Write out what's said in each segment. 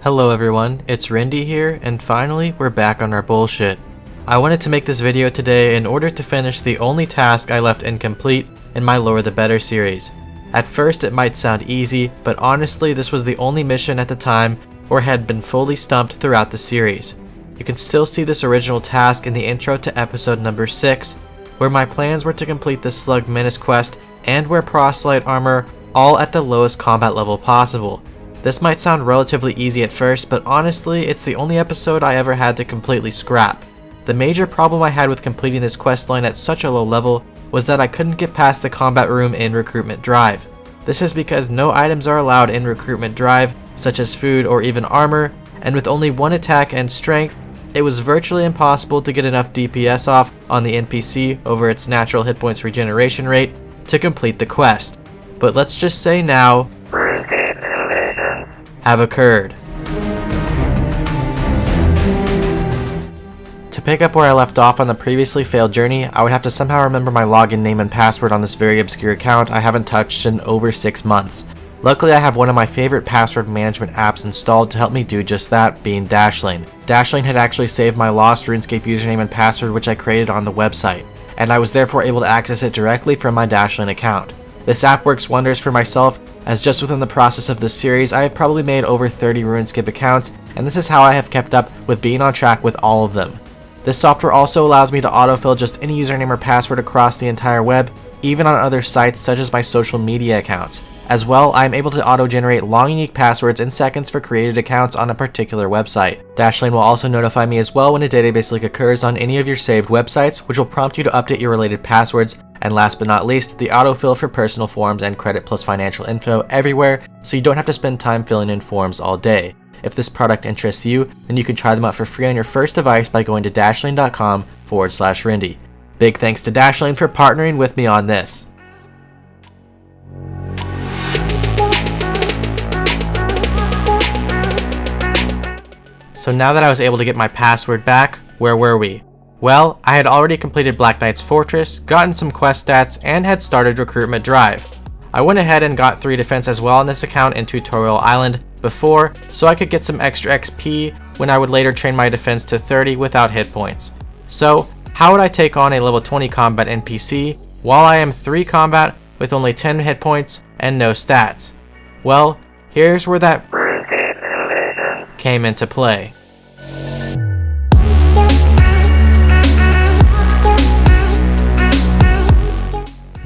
Hello everyone, it's Rendi here, and finally we're back on our bullshit. I wanted to make this video today in order to finish the only task I left incomplete in my Lower the Better series. At first it might sound easy, but honestly this was the only mission at the time where I had been fully stumped throughout the series. You can still see this original task in the intro to episode number 6, where my plans were to complete the Slug Menace quest and wear Proselyte armor all at the lowest combat level possible. This might sound relatively easy at first, but honestly, it's the only episode I ever had to completely scrap. The major problem I had with completing this questline at such a low level was that I couldn't get past the combat room in Recruitment Drive. This is because no items are allowed in Recruitment Drive, such as food or even armor, and with only one attack and strength, it was virtually impossible to get enough DPS off on the NPC over its natural hit points regeneration rate to complete the quest. But let's just say now, have occurred. To pick up where I left off on the previously failed journey, I would have to somehow remember my login name and password on this very obscure account I haven't touched in over 6 months. Luckily I have one of my favorite password management apps installed to help me do just that, being Dashlane. Dashlane had actually saved my lost RuneScape username and password which I created on the website, and I was therefore able to access it directly from my Dashlane account. This app works wonders for myself, as just within the process of this series I have probably made over 30 RuneScape accounts, and this is how I have kept up with being on track with all of them. This software also allows me to autofill just any username or password across the entire web, even on other sites such as my social media accounts. As well, I am able to auto-generate long unique passwords in seconds for created accounts on a particular website. Dashlane will also notify me as well when a database leak occurs on any of your saved websites, which will prompt you to update your related passwords. And last but not least, the autofill for personal forms and credit plus financial info everywhere, so you don't have to spend time filling in forms all day. If this product interests you, then you can try them out for free on your first device by going to dashlane.com/Rendi. Big thanks to Dashlane for partnering with me on this. So now that I was able to get my password back, where were we? Well, I had already completed Black Knight's Fortress, gotten some quest stats, and had started Recruitment Drive. I went ahead and got 3 defense as well on this account in Tutorial Island before, so I could get some extra XP when I would later train my defense to 30 without hit points. So, how would I take on a level 20 combat NPC while I am 3 combat with only 10 hit points and no stats? Well, here's where that came into play.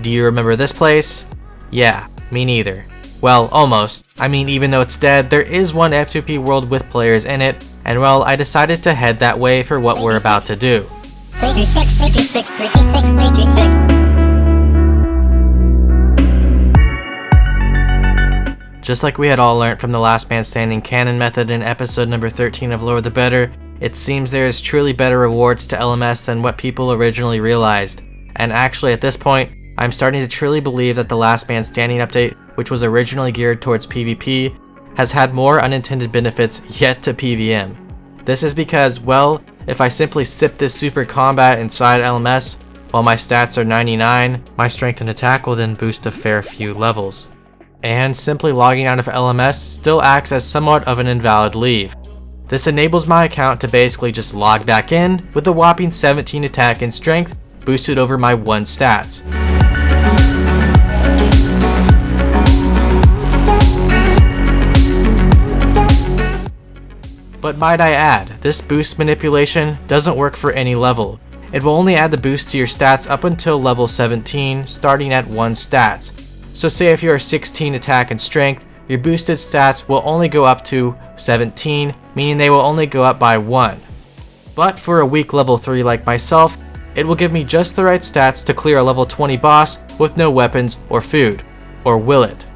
Do you remember this place? Yeah, me neither. Well, almost. I mean, even though it's dead, there is one F2P world with players in it, and well, I decided to head that way for what we're about to do. 326, 326, 326, 326. Just like we had all learnt from the Last Man Standing canon method in episode number 13 of Lower the Better, it seems there is truly better rewards to LMS than what people originally realized. And actually at this point, I'm starting to truly believe that the Last Man Standing update, which was originally geared towards PvP, has had more unintended benefits yet to PvM. This is because, well, if I simply sip this super combat inside LMS, while my stats are 99, my strength and attack will then boost a fair few levels. And simply logging out of LMS still acts as somewhat of an invalid leave. This enables my account to basically just log back in with a whopping 17 attack and strength boosted over my 1 stats. But might I add, this boost manipulation doesn't work for any level. It will only add the boost to your stats up until level 17, starting at 1 stats. So say if you are 16 attack and strength, your boosted stats will only go up to 17, meaning they will only go up by 1. But for a weak level 3 like myself, it will give me just the right stats to clear a level 20 boss with no weapons or food. Or will it?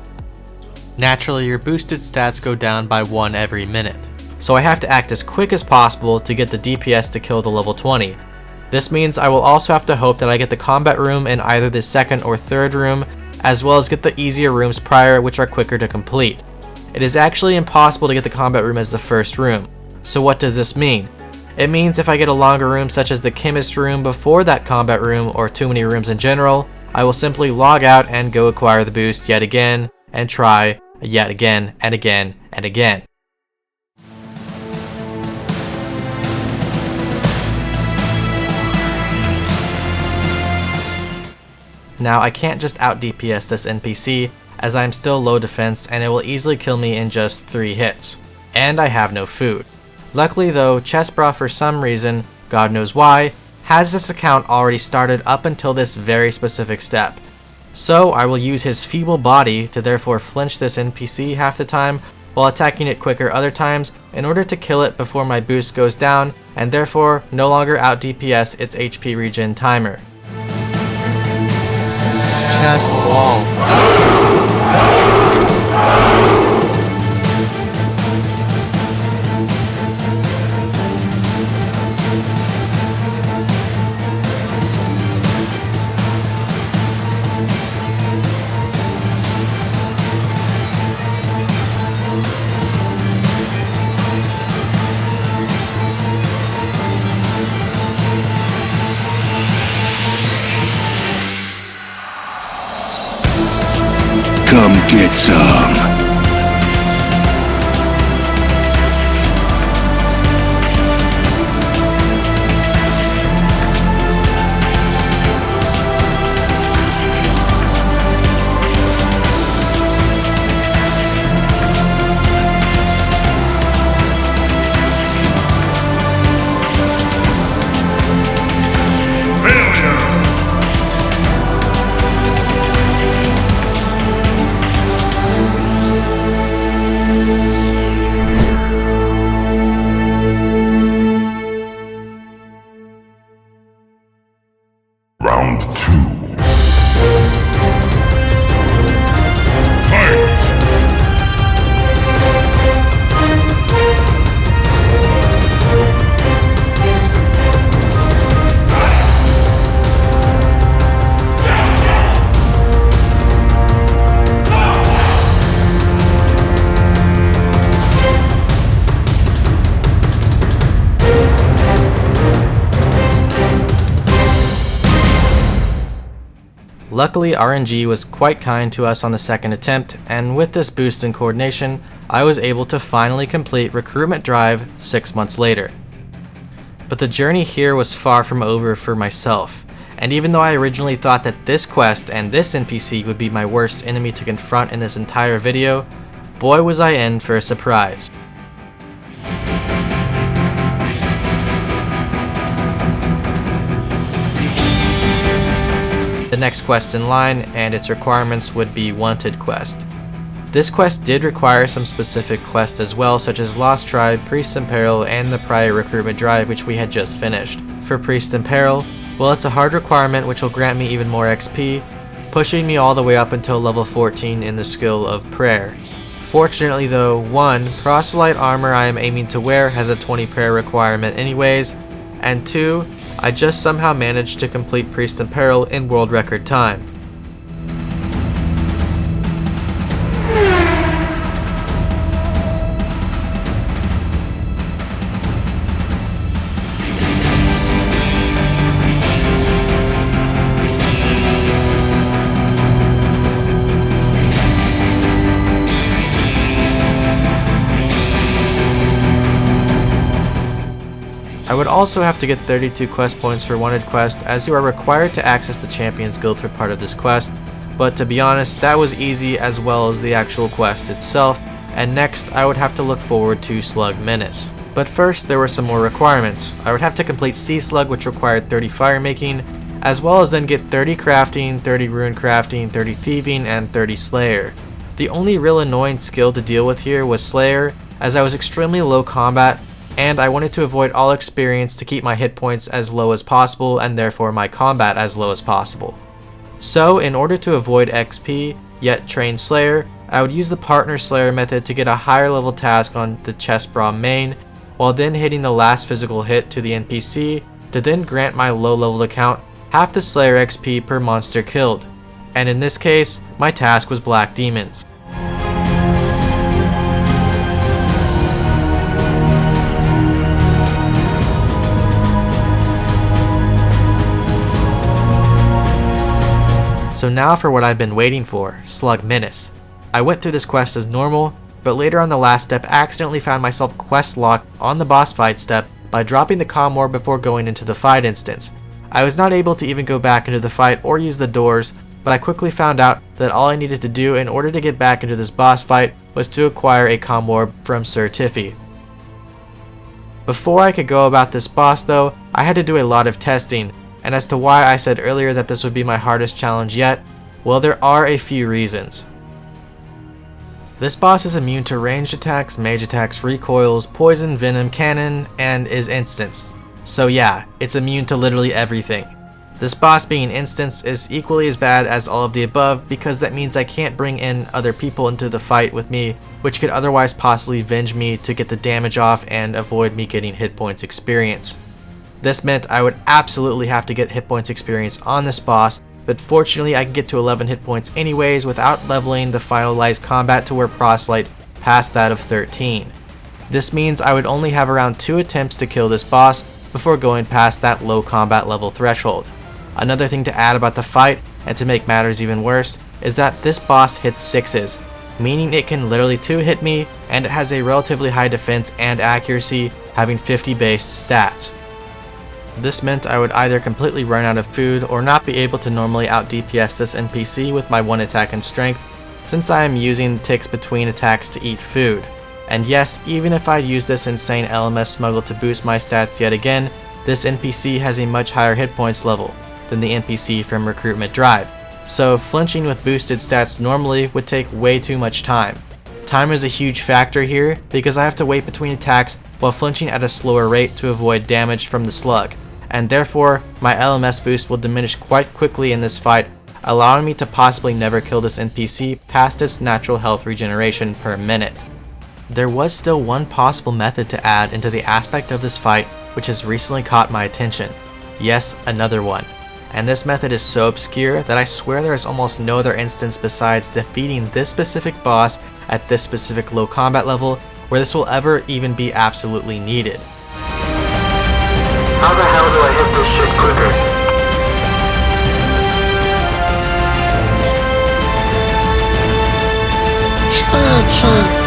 Naturally, your boosted stats go down by 1 every minute, so I have to act as quick as possible to get the DPS to kill the level 20. This means I will also have to hope that I get the combat room in either the 2nd or 3rd room, as well as get the easier rooms prior, which are quicker to complete. It is actually impossible to get the combat room as the 1st room. So what does this mean? It means if I get a longer room such as the chemist room before that combat room, or too many rooms in general, I will simply log out and go acquire the boost yet again, and try yet again and again and again. Now I can't just out DPS this NPC, as I am still low defense and it will easily kill me in just 3 hits. And I have no food. Luckily though, Chessbra for some reason, God knows why, has this account already started up until this very specific step. So I will use his feeble body to therefore flinch this NPC half the time, while attacking it quicker other times in order to kill it before my boost goes down, and therefore no longer out DPS its HP regen timer. Chest wall. Come get some. Round 2. Fight! Luckily, RNG was quite kind to us on the second attempt, and with this boost in coordination, I was able to finally complete Recruitment Drive 6 months later. But the journey here was far from over for myself, and even though I originally thought that this quest and this NPC would be my worst enemy to confront in this entire video, boy was I in for a surprise. The next quest in line and its requirements would be Wanted quest. This quest did require some specific quests as well, such as Lost Tribe, Priest in Peril, and the prior recruitment drive which we had just finished. For Priest in Peril, well, it's a hard requirement which will grant me even more XP, pushing me all the way up until level 14 in the skill of Prayer. Fortunately though, 1. Proselyte armor I am aiming to wear has a 20 prayer requirement anyways, and 2. I just somehow managed to complete Priest in Peril in world record time. I would also have to get 32 quest points for Wanted quest, as you are required to access the Champions Guild for part of this quest, but to be honest, that was easy as well as the actual quest itself, and next I would have to look forward to Slug Menace. But first there were some more requirements. I would have to complete Sea Slug, which required 30 fire making, as well as then get 30 crafting, 30 rune crafting, 30 thieving, and 30 slayer. The only real annoying skill to deal with here was Slayer, as I was extremely low combat, and I wanted to avoid all experience to keep my hit points as low as possible and therefore my combat as low as possible. So in order to avoid XP, yet train Slayer, I would use the partner Slayer method to get a higher level task on the Chessbra main, while then hitting the last physical hit to the NPC to then grant my low level account half the Slayer XP per monster killed. And in this case, my task was Black Demons. So now for what I've been waiting for, Slug Menace. I went through this quest as normal, but later on the last step accidentally found myself quest locked on the boss fight step by dropping the comm orb before going into the fight instance. I was not able to even go back into the fight or use the doors, but I quickly found out that all I needed to do in order to get back into this boss fight was to acquire a comm orb from Sir Tiffy. Before I could go about this boss though, I had to do a lot of testing, and as to why I said earlier that this would be my hardest challenge yet, well, there are a few reasons. This boss is immune to ranged attacks, mage attacks, recoils, poison, venom, cannon, and is instanced. So yeah, it's immune to literally everything. This boss being instanced is equally as bad as all of the above because that means I can't bring in other people into the fight with me, which could otherwise possibly venge me to get the damage off and avoid me getting hit points experience. This meant I would absolutely have to get hit points experience on this boss, but fortunately I can get to 11 hit points anyways without leveling the finalized combat to where Proselyte past that of 13. This means I would only have around 2 attempts to kill this boss before going past that low combat level threshold. Another thing to add about the fight, and to make matters even worse, is that this boss hits 6s, meaning it can literally 2-hit me, and it has a relatively high defense and accuracy, having 50 based stats. This meant I would either completely run out of food or not be able to normally out DPS this NPC with my 1 attack and strength, since I am using ticks between attacks to eat food. And yes, even if I use this insane LMS smuggle to boost my stats yet again, this NPC has a much higher hit points level than the NPC from Recruitment Drive, so flinching with boosted stats normally would take way too much time. Time is a huge factor here because I have to wait between attacks while flinching at a slower rate to avoid damage from the slug, and therefore my LMS boost will diminish quite quickly in this fight, allowing me to possibly never kill this NPC past its natural health regeneration per minute. There was still one possible method to add into the aspect of this fight which has recently caught my attention. Yes, another one. And this method is so obscure that I swear there is almost no other instance besides defeating this specific boss at this specific low combat level where this will ever even be absolutely needed. How the hell do I hit this shit quicker? Speed cheat.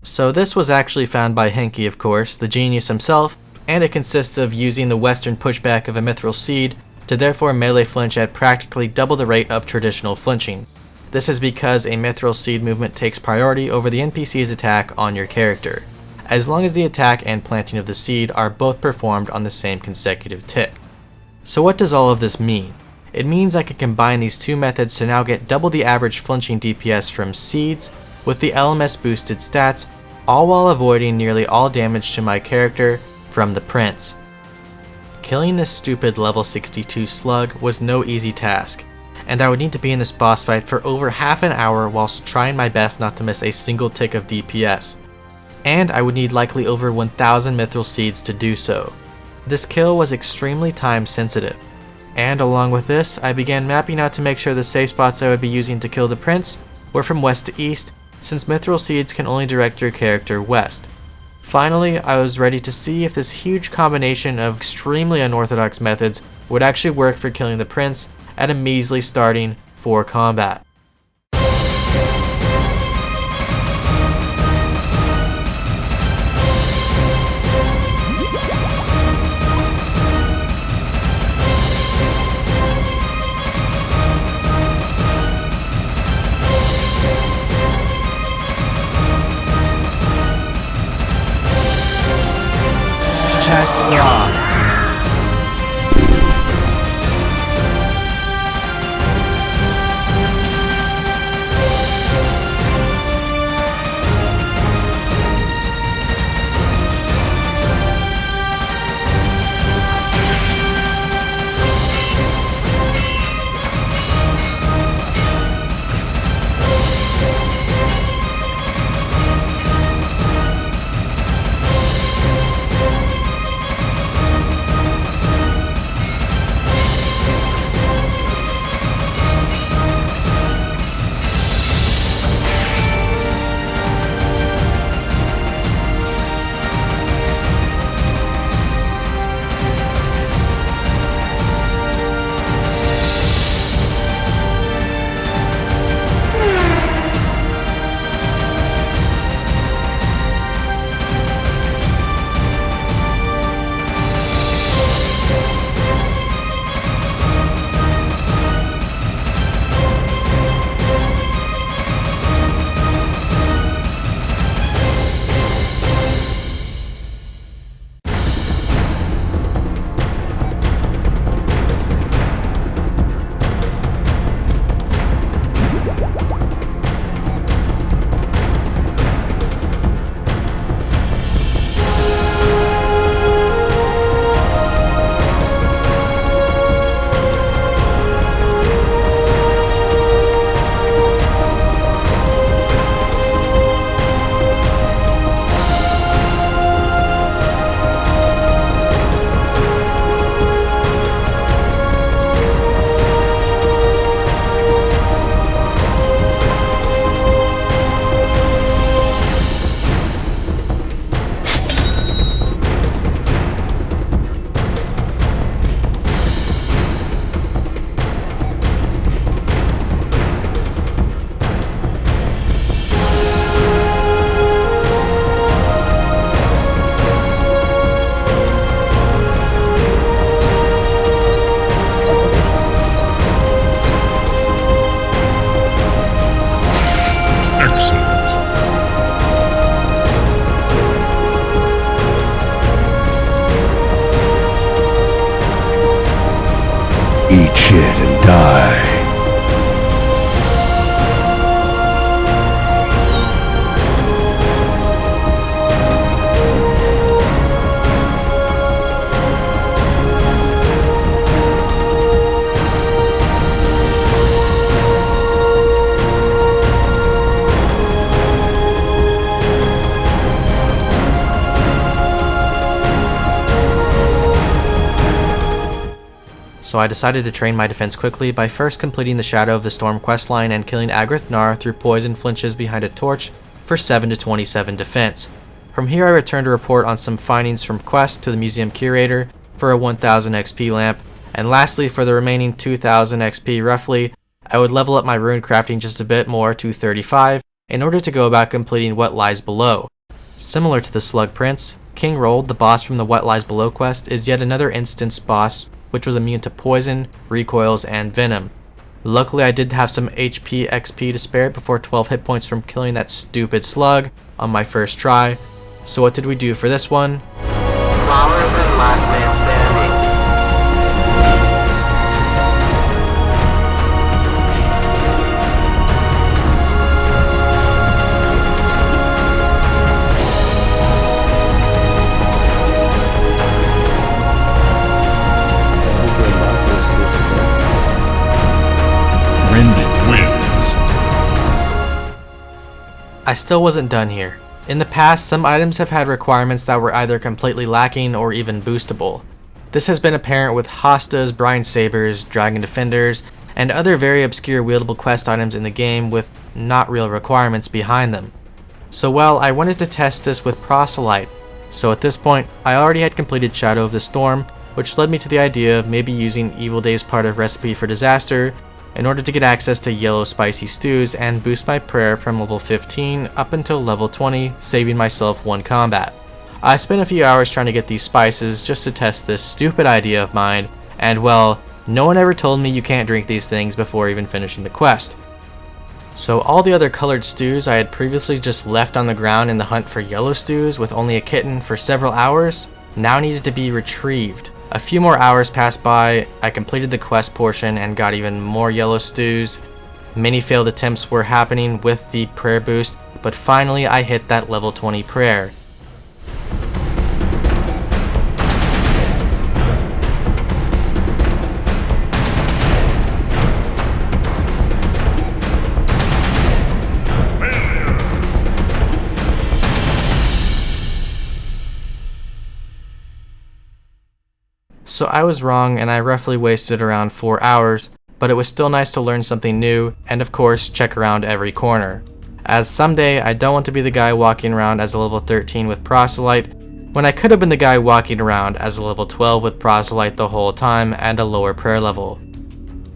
So this was actually found by Henke, of course, the genius himself, and it consists of using the western pushback of a Mithril seed to therefore melee flinch at practically double the rate of traditional flinching. This is because a Mithril seed movement takes priority over the NPC's attack on your character, as long as the attack and planting of the seed are both performed on the same consecutive tick. So what does all of this mean? It means I can combine these two methods to now get double the average flinching DPS from seeds with the LMS boosted stats, all while avoiding nearly all damage to my character from the Prince. Killing this stupid level 62 slug was no easy task, and I would need to be in this boss fight for over half an hour whilst trying my best not to miss a single tick of DPS. And I would need likely over 1000 Mithril seeds to do so. This kill was extremely time sensitive, and along with this, I began mapping out to make sure the safe spots I would be using to kill the Prince were from west to east, since Mithril seeds can only direct your character west. Finally, I was ready to see if this huge combination of extremely unorthodox methods would actually work for killing the Prince at a measly starting 4 combat. Chest block. it and die. So I decided to train my defense quickly by first completing the Shadow of the Storm questline and killing Agrith Nar through poison flinches behind a torch for 7 to 27 defense. From here I returned to report on some findings from quest to the museum curator for a 1000 XP lamp, and lastly for the remaining 2000 XP roughly, I would level up my rune crafting just a bit more to 35 in order to go about completing What Lies Below. Similar to the Slug Prince, King Rold, the boss from the What Lies Below quest, is yet another instance boss which was immune to poison, recoils, and venom. Luckily I did have some HP XP to spare before 12 hit points from killing that stupid slug on my first try. So what did we do for this one? Flowers and last man standing. Rendi wins. I still wasn't done here. In the past, some items have had requirements that were either completely lacking or even boostable. This has been apparent with Hostas, Brine Sabers, Dragon Defenders, and other very obscure wieldable quest items in the game with not real requirements behind them. So well, I wanted to test this with Proselyte. So at this point, I already had completed Shadow of the Storm, which led me to the idea of maybe using Evil Dave's part of Recipe for Disaster in order to get access to yellow spicy stews and boost my prayer from level 15 up until level 20, saving myself one combat. I spent a few hours trying to get these spices just to test this stupid idea of mine, and well, no one ever told me you can't drink these things before even finishing the quest. So all the other colored stews I had previously just left on the ground in the hunt for yellow stews with only a kitten for several hours now needed to be retrieved. A few more hours passed by, I completed the quest portion and got even more yellow stews. Many failed attempts were happening with the prayer boost, but finally I hit that level 20 prayer. So I was wrong and I roughly wasted around 4 hours, but it was still nice to learn something new and of course check around every corner. As someday I don't want to be the guy walking around as a level 13 with Proselyte, when I could have been the guy walking around as a level 12 with Proselyte the whole time and a lower prayer level.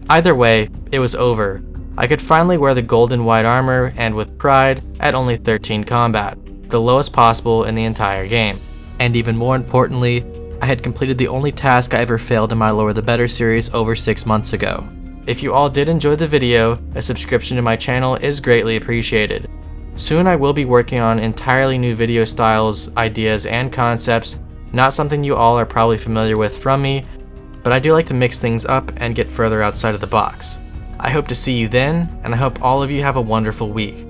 Either way, it was over. I could finally wear the golden white armor and with pride at only 13 combat, the lowest possible in the entire game. And even more importantly, I had completed the only task I ever failed in my Lower the Better series over 6 months ago. If you all did enjoy the video, a subscription to my channel is greatly appreciated. Soon I will be working on entirely new video styles, ideas, and concepts, not something you all are probably familiar with from me, but I do like to mix things up and get further outside of the box. I hope to see you then, and I hope all of you have a wonderful week.